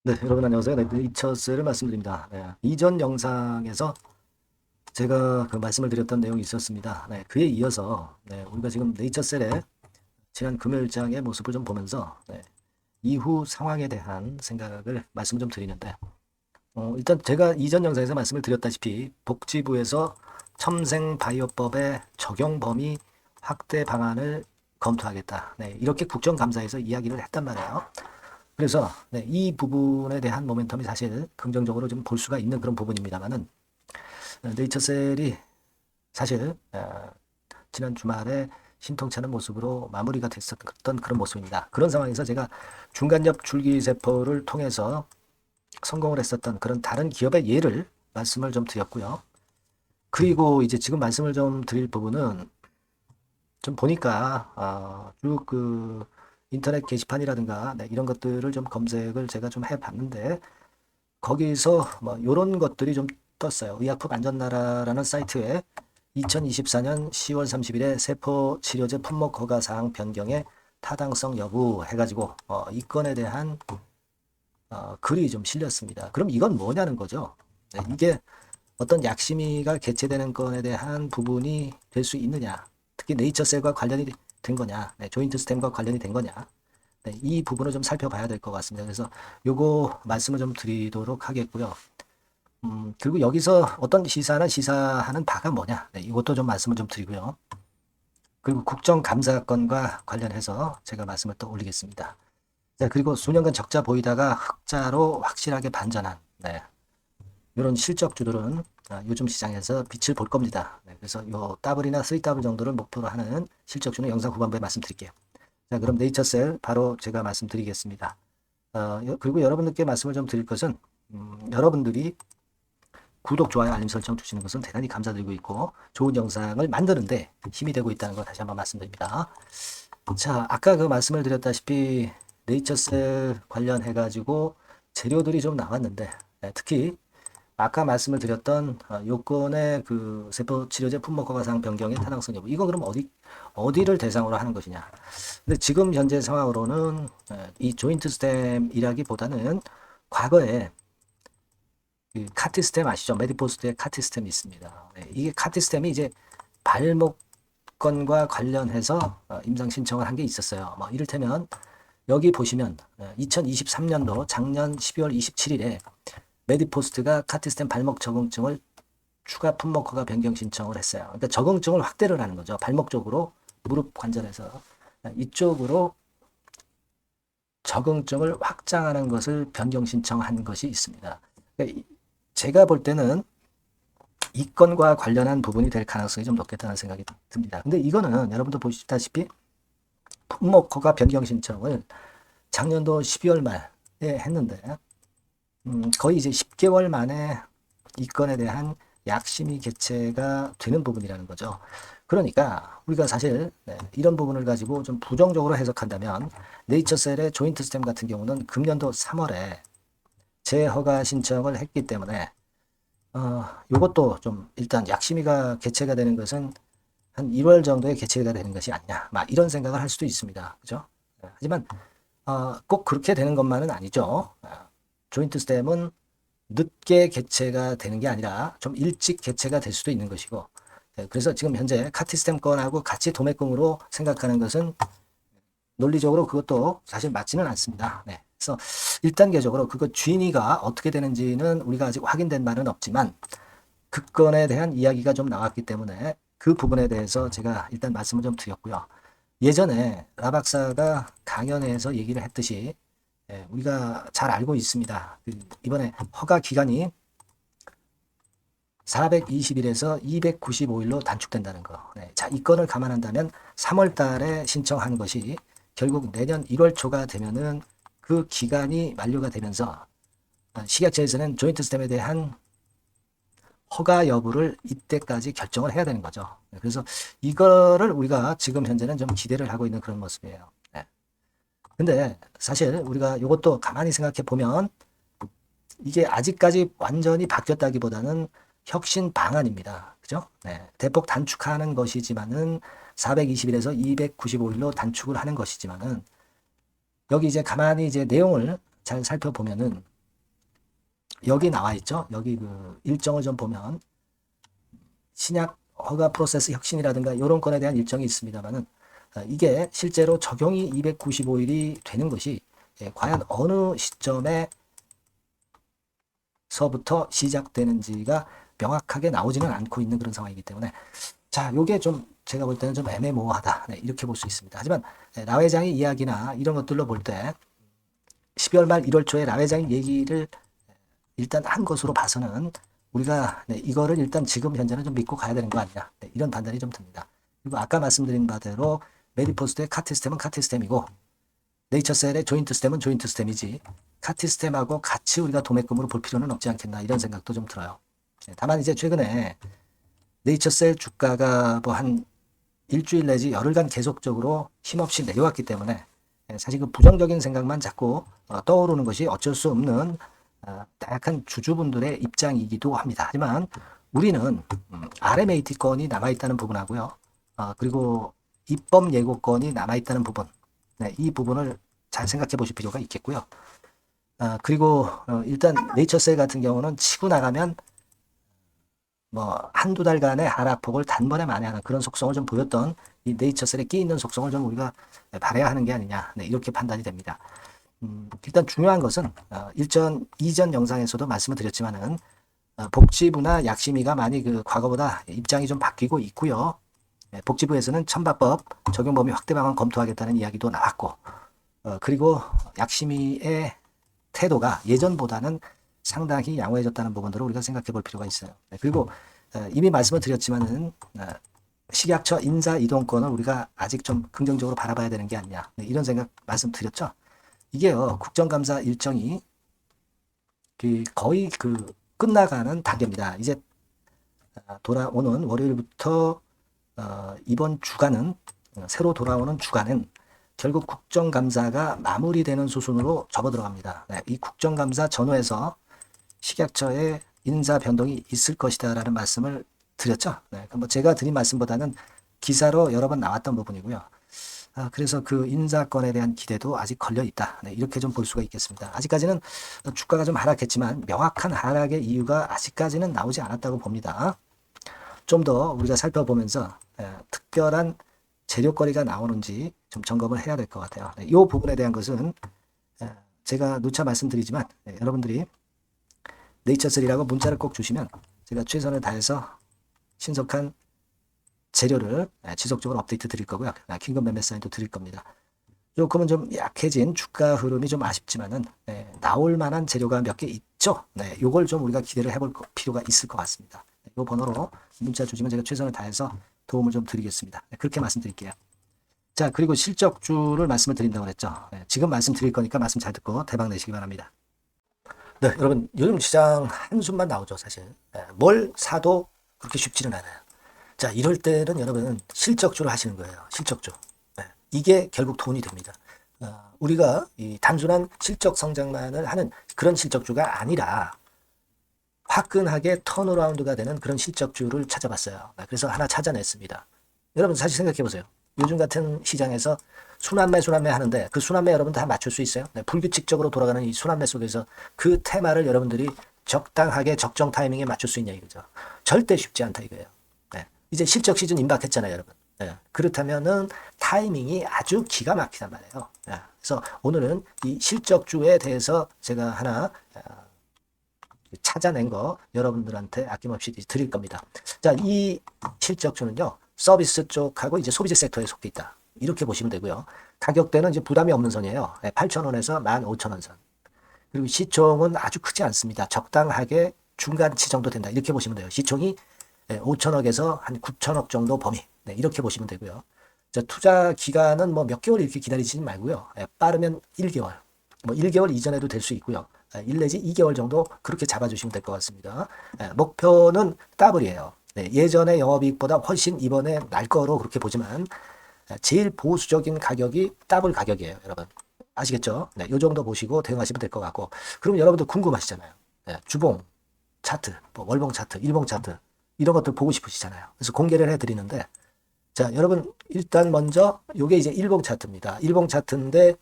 네, 여러분 안녕하세요. 네, 네이처셀을 말씀드립니다. 네, 이전 영상에서 제가 그 말씀을 드렸던 내용이 있었습니다. 네, 그에 이어서 우리가 지금 네이처셀의 지난 금요일장의 모습을 좀 보면서 이후 상황에 대한 생각을 말씀을 좀 드리는데 일단 제가 이전 영상에서 말씀을 드렸다시피 복지부에서 첨생바이오법의 적용 범위 확대 방안을 검토하겠다. 네, 이렇게 국정감사에서 이야기를 했단 말이에요. 그래서 이 부분에 대한 모멘텀이 사실 긍정적으로 좀 볼 수가 있는 그런 부분입니다만은 네이처셀이 사실 지난 주말에 신통찮은 모습으로 마무리가 됐었던 그런 모습입니다. 그런 상황에서 제가 중간엽 줄기세포를 통해서 성공을 했었던 그런 다른 기업의 예를 말씀을 좀 드렸고요. 그리고 이제 지금 말씀을 좀 드릴 부분은 좀 보니까 쭉 그 인터넷 게시판이라든가 이런 것들을 좀 검색을 제가 좀 해봤는데 거기서 뭐 이런 것들이 좀 떴어요. 의약품안전나라라는 사이트에 2024년 10월 30일에 세포치료제 품목 허가 사항 변경의 타당성 여부 해가지고 이 건에 대한 글이 좀 실렸습니다. 그럼 이건 뭐냐는 거죠. 이게 어떤 약심위가 개최되는 건에 대한 부분이 될 수 있느냐. 특히 네이처셀과 관련이 된 거냐. 조인트 스템과 관련이 된 거냐. 이 부분을 좀 살펴봐야 될 것 같습니다. 그래서 요거 말씀을 좀 드리도록 하겠고요. 그리고 여기서 어떤 시사는 시사하는 바가 뭐냐. 이것도 좀 말씀을 좀 드리고요. 그리고 국정감사건과 관련해서 제가 말씀을 또 올리겠습니다. 자, 그리고 수년간 적자 보이다가 흑자로 확실하게 반전한 이런 실적주들은 요즘 시장에서 빛을 볼 겁니다. 그래서 요 더블이나 3더블 정도를 목표로 하는 실적주는 영상 후반부에 말씀드릴게요. 자, 그럼 네이처셀 바로 제가 말씀드리겠습니다. 그리고 여러분들께 말씀을 좀 드릴 것은 여러분들이 구독, 좋아요, 알림 설정 주시는 것은 대단히 감사드리고 있고 좋은 영상을 만드는데 힘이 되고 있다는 거 다시 한번 말씀드립니다. 자, 아까 그 말씀을 드렸다시피 네이처셀 관련해가지고 재료들이 좀 나왔는데 특히 아까 말씀을 드렸던 요건의 그 세포치료제 품목허가상 변경의 타당성 여부 이건 그럼 어디를 대상으로 하는 것이냐. 근데 지금 현재 상황으로는 이 조인트 스템이라기보다는 과거에 그 카티스템 아시죠? 메디포스트의 카티스템이 있습니다. 이게 카티스템이 이제 발목건과 관련해서 임상 신청을 한 게 있었어요. 뭐 이를테면 여기 보시면 2023년도 작년 12월 27일에 메디포스트가 카티스템 발목 적응증을 추가 품목 허가 변경 신청을 했어요. 그러니까 적응증을 확대를 하는 거죠. 발목 쪽으로 무릎 관절에서 이쪽으로 적응증을 확장하는 것을 변경 신청한 것이 있습니다. 그러니까 제가 볼 때는 이 건과 관련한 부분이 될 가능성이 좀 높겠다는 생각이 듭니다. 근데 이거는 여러분도 보시다시피 품목 허가 변경 신청을 작년도 12월 말에 했는데 거의 이제 10개월 만에 이 건에 대한 약심이 개최가 되는 부분이라는 거죠. 그러니까 우리가 사실 이런 부분을 가지고 좀 부정적으로 해석한다면 네이처셀의 조인트 스템 같은 경우는 금년도 3월에 재허가 신청을 했기 때문에 요것도 좀 일단 약심위가 개최가 되는 것은 한 1월 정도에 개최가 되는 것이 아니냐 막 이런 생각을 할 수도 있습니다. 그죠? 하지만 꼭 그렇게 되는 것만은 아니죠. 조인트 스템은 늦게 개최가 되는 게 아니라 좀 일찍 개최가 될 수도 있는 것이고 그래서 지금 현재 카티스템 건하고 같이 도매금으로 생각하는 것은 논리적으로 그것도 사실 맞지는 않습니다. 그래서 1단계적으로 그거 주인이가 어떻게 되는지는 우리가 아직 확인된 바는 없지만 그 건에 대한 이야기가 좀 나왔기 때문에 그 부분에 대해서 제가 일단 말씀을 좀 드렸고요. 예전에 라 박사가 강연에서 얘기를 했듯이 우리가 잘 알고 있습니다. 이번에 허가 기간이 420일에서 295일로 단축된다는 거. 자, 이 건을 감안한다면 3월 달에 신청한 것이 결국 내년 1월 초가 되면은 그 기간이 만료가 되면서 식약처에서는 조인트 스템에 대한 허가 여부를 이때까지 결정을 해야 되는 거죠. 그래서 이거를 우리가 지금 현재는 좀 기대를 하고 있는 그런 모습이에요. 근데 사실 우리가 이것도 가만히 생각해 보면 이게 아직까지 완전히 바뀌었다기보다는 혁신 방안입니다. 그죠? 대폭 단축하는 것이지만은 420일에서 295일로 단축을 하는 것이지만은 여기 이제 가만히 이제 내용을 잘 살펴보면은 여기 나와 있죠. 여기 그 일정을 좀 보면 신약 허가 프로세스 혁신이라든가 이런 건에 대한 일정이 있습니다만은 이게 실제로 적용이 295일이 되는 것이 과연 어느 시점에 서부터 시작되는지가 명확하게 나오지는 않고 있는 그런 상황이기 때문에 자, 요게 좀 제가 볼 때는 좀 애매모호하다. 네, 이렇게 볼 수 있습니다. 하지만 라 회장의 이야기나 이런 것들로 볼 때 12월 말 1월 초에 라 회장의 얘기를 일단 한 것으로 봐서는 우리가 이거를 일단 지금 현재는 좀 믿고 가야 되는 거 아니냐. 이런 판단이 좀 듭니다. 그리고 아까 말씀드린 바대로 메디포스트의 카티스템은 카티스템이고 네이처셀의 조인트스템은 조인트스템이지 카티스템하고 같이 우리가 도매금으로 볼 필요는 없지 않겠나 이런 생각도 좀 들어요. 다만 이제 최근에 네이처셀 주가가 뭐 한 일주일 내지 열흘간 계속적으로 힘없이 내려왔기 때문에 사실 그 부정적인 생각만 자꾸 떠오르는 것이 어쩔 수 없는 약간 주주분들의 입장이기도 합니다. 하지만 우리는 RMAT건이 남아있다는 부분하고요. 그리고 입법 예고건이 남아있다는 부분, 네, 이 부분을 잘 생각해 보실 필요가 있겠고요. 그리고 일단 네이처셀 같은 경우는 치고 나가면 뭐 한두 달간의 하락폭을 단번에 만회하는 그런 속성을 좀 보였던 이 네이처셀에 끼 있는 속성을 좀 우리가 발휘해야 하는 게 아니냐, 네, 이렇게 판단이 됩니다. 일단 중요한 것은 이전 영상에서도 말씀을 드렸지만은 복지부나 약심위가 많이 그 과거보다 입장이 좀 바뀌고 있고요. 복지부에서는 천바법 적용 범위 확대 방안 검토하겠다는 이야기도 나왔고, 그리고 약심위의 태도가 예전보다는 상당히 양호해졌다는 부분들을 우리가 생각해 볼 필요가 있어요. 그리고 이미 말씀을 드렸지만은 식약처 인사 이동권을 우리가 아직 좀 긍정적으로 바라봐야 되는 게 아니냐, 이런 생각 말씀드렸죠. 이게요, 국정감사 일정이 거의 그 끝나가는 단계입니다. 이제 돌아오는 월요일부터 이번 주간은 새로 돌아오는 주간은 결국 국정감사가 마무리되는 수순으로 접어들어갑니다. 네, 이 국정감사 전후에서 식약처의 인사 변동이 있을 것이다라는 말씀을 드렸죠. 네, 뭐 제가 드린 말씀보다는 기사로 여러 번 나왔던 부분이고요. 그래서 그 인사권에 대한 기대도 아직 걸려 있다. 네, 이렇게 좀 볼 수가 있겠습니다. 아직까지는 주가가 좀 하락했지만 명확한 하락의 이유가 아직까지는 나오지 않았다고 봅니다. 좀 더 우리가 살펴보면서 특별한 재료거리가 나오는지 좀 점검을 해야 될 것 같아요. 이 부분에 대한 것은 제가 누차 말씀드리지만 여러분들이 네이처셀이라고 문자를 꼭 주시면 제가 최선을 다해서 신속한 재료를 지속적으로 업데이트 드릴 거고요. 긴급 매매 사인도 드릴 겁니다. 조금은 좀 약해진 주가 흐름이 좀 아쉽지만은 나올 만한 재료가 몇 개 있죠. 네, 요걸 좀 우리가 기대를 해볼 필요가 있을 것 같습니다. 이 번호로 문자 주시면 제가 최선을 다해서 도움을 좀 드리겠습니다. 그렇게 말씀드릴게요. 자, 그리고 실적주를 말씀을 드린다고 했죠. 지금 말씀드릴 거니까 말씀 잘 듣고 대박 내시기 바랍니다. 네, 여러분 요즘 시장 한숨만 나오죠, 사실. 뭘 사도 그렇게 쉽지는 않아요. 자, 이럴 때는 여러분 실적주를 하시는 거예요. 실적주. 이게 결국 돈이 됩니다. 우리가 이 단순한 실적 성장만을 하는 그런 실적주가 아니라 화끈하게 턴어라운드가 되는 그런 실적주를 찾아봤어요. 그래서 하나 찾아냈습니다. 여러분 사실 생각해 보세요. 요즘 같은 시장에서 순환매 하는데 그 순환매 여러분 다 맞출 수 있어요? 불규칙적으로 돌아가는 이 순환매 속에서 그 테마를 여러분들이 적당하게 적정 타이밍에 맞출 수 있냐 이거죠. 절대 쉽지 않다 이거예요. 이제 실적 시즌 임박했잖아요, 여러분. 그렇다면은 타이밍이 아주 기가 막히단 말이에요. 그래서 오늘은 이 실적주에 대해서 제가 하나 찾아낸 거 여러분들한테 아낌없이 드릴 겁니다. 자, 이 실적주는요, 서비스 쪽하고 이제 소비재 섹터에 속해 있다. 이렇게 보시면 되고요. 가격대는 이제 부담이 없는 선이에요. 8,000원에서 15,000원 선. 그리고 시총은 아주 크지 않습니다. 적당하게 중간치 정도 된다. 이렇게 보시면 돼요. 시총이 5천억에서 한 9천억 정도 범위. 네, 이렇게 보시면 되고요. 자, 투자 기간은 뭐 몇 개월 이렇게 기다리지 말고요. 빠르면 1개월. 뭐 1개월 이전에도 될 수 있고요. 1 내지 2개월 정도 그렇게 잡아주시면 될 것 같습니다. 목표는 더블이에요. 네, 예전의 영업이익보다 훨씬 이번에 날 거로 그렇게 보지만 제일 보수적인 가격이 더블 가격이에요, 여러분. 아시겠죠? 네, 요 정도 보시고 대응하시면 될 것 같고. 그럼 여러분들 궁금하시잖아요. 주봉 차트, 뭐 월봉 차트, 일봉 차트 이런 것들 보고 싶으시잖아요. 그래서 공개를 해드리는데, 자, 여러분 일단 먼저 요게 이제 일봉 차트입니다. 일봉 차트인데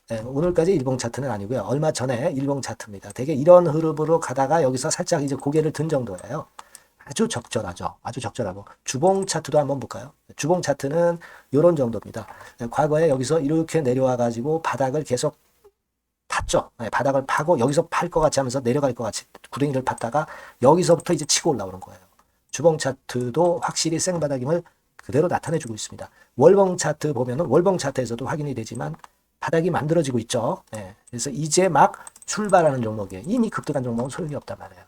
오늘까지 일봉 차트는 아니고요. 얼마 전에 일봉 차트입니다. 되게 이런 흐름으로 가다가 여기서 살짝 이제 고개를 든 정도예요. 아주 적절하죠. 아주 적절하고. 주봉 차트도 한번 볼까요? 주봉 차트는 이런 정도입니다. 과거에 여기서 이렇게 내려와 가지고 바닥을 계속 팠죠. 바닥을 파고 여기서 팔 것 같이 하면서 내려갈 것 같이 구덩이를 팠다가 여기서부터 이제 치고 올라오는 거예요. 주봉 차트도 확실히 생바닥임을 그대로 나타내주고 있습니다. 월봉 차트 보면은 월봉 차트에서도 확인이 되지만 바닥이 만들어지고 있죠. 그래서 이제 막 출발하는 종목이에요. 이미 급등한 종목은 소용이 없단 말이에요.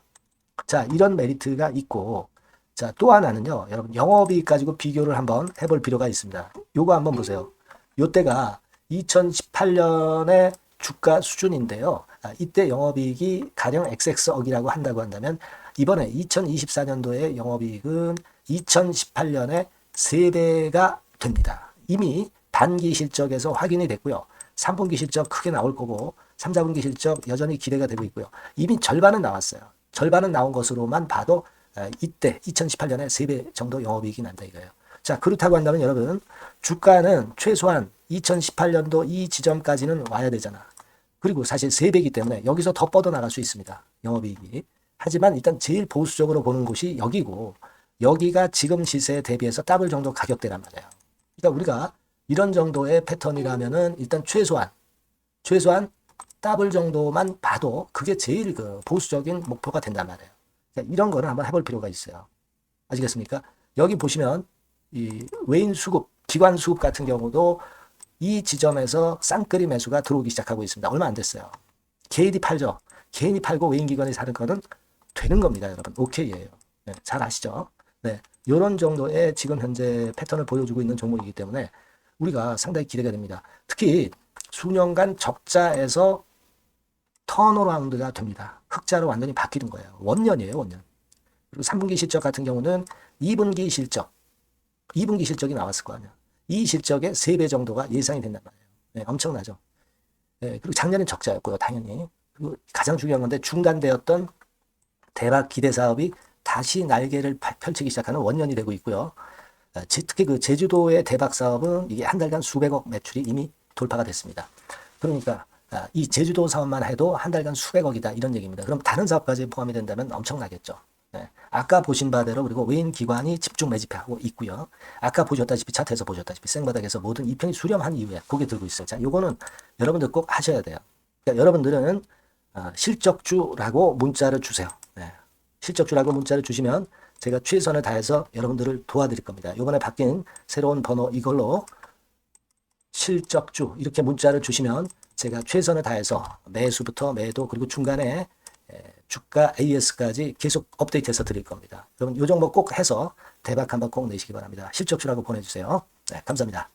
자, 이런 메리트가 있고, 자, 또 하나는요, 여러분, 영업이익 가지고 비교를 한번 해볼 필요가 있습니다. 요거 한번 보세요. 요때가 2018년의 주가 수준인데요. 이때 영업이익이 가령 XX억이라고 한다고 한다면, 이번에 2024년도의 영업이익은 2018년에 3배가 됩니다. 이미 단기 실적에서 확인이 됐고요. 3분기 실적 크게 나올 거고, 3, 4분기 실적 여전히 기대가 되고 있고요. 이미 절반은 나왔어요. 절반은 나온 것으로만 봐도 이때 2018년에 3배 정도 영업이익이 난다 이거예요. 자, 그렇다고 한다면 여러분 주가는 최소한 2018년도 이 지점까지는 와야 되잖아. 그리고 사실 3배이기 때문에 여기서 더 뻗어나갈 수 있습니다. 영업이익이. 하지만 일단 제일 보수적으로 보는 곳이 여기고 여기가 지금 시세에 대비해서 더블 정도 가격대란 말이에요. 그러니까 우리가 이런 정도의 패턴이라면은 일단 최소한 더블 정도만 봐도 그게 제일 그 보수적인 목표가 된단 말이에요. 그러니까 이런 거는 한번 해볼 필요가 있어요. 아시겠습니까? 여기 보시면 이 외인 수급, 기관 수급 같은 경우도 이 지점에서 쌍끌이 매수가 들어오기 시작하고 있습니다. 얼마 안 됐어요. 개인이 팔죠. 개인이 팔고 외인 기관이 사는 거는 되는 겁니다, 여러분. 오케이예요. 네, 잘 아시죠? 네, 이런 정도의 지금 현재 패턴을 보여주고 있는 종목이기 때문에 우리가 상당히 기대가 됩니다. 특히 수년간 적자에서 턴어라운드가 됩니다. 흑자로 완전히 바뀌는 거예요. 원년이에요, 원년. 그리고 3분기 실적 같은 경우는 2분기 실적이 나왔을 거 아니야. 이 실적의 3배 정도가 예상이 된단 말이에요. 네, 엄청나죠. 네, 그리고 작년엔 적자였고요, 당연히. 그리고 가장 중요한 건데 중단되었던 대박 기대 사업이 다시 날개를 펼치기 시작하는 원년이 되고 있고요. 특히 그 제주도의 대박 사업은 이게 한 달간 수백억 매출이 이미 돌파가 됐습니다. 그러니까 이 제주도 사업만 해도 한 달간 수백억이다 이런 얘기입니다. 그럼 다른 사업까지 포함이 된다면 엄청나겠죠. 네. 아까 보신 바대로 그리고 외인 기관이 집중 매집하고 있고요. 아까 보셨다시피 차트에서 보셨다시피 생바닥에서 모든 이평이 수렴한 이후에 고개 들고 있어요. 자, 요거는 여러분들 꼭 하셔야 돼요. 그러니까 여러분들은 실적주라고 문자를 주세요. 네. 실적주라고 문자를 주시면 제가 최선을 다해서 여러분들을 도와드릴 겁니다. 요번에 바뀐 새로운 번호 이걸로 실적주 이렇게 문자를 주시면 제가 최선을 다해서 매수부터 매도 그리고 중간에 주가 AS까지 계속 업데이트해서 드릴 겁니다. 여러분 이 종목 꼭 해서 대박 한번 꼭 내시기 바랍니다. 실적주라고 보내주세요. 네, 감사합니다.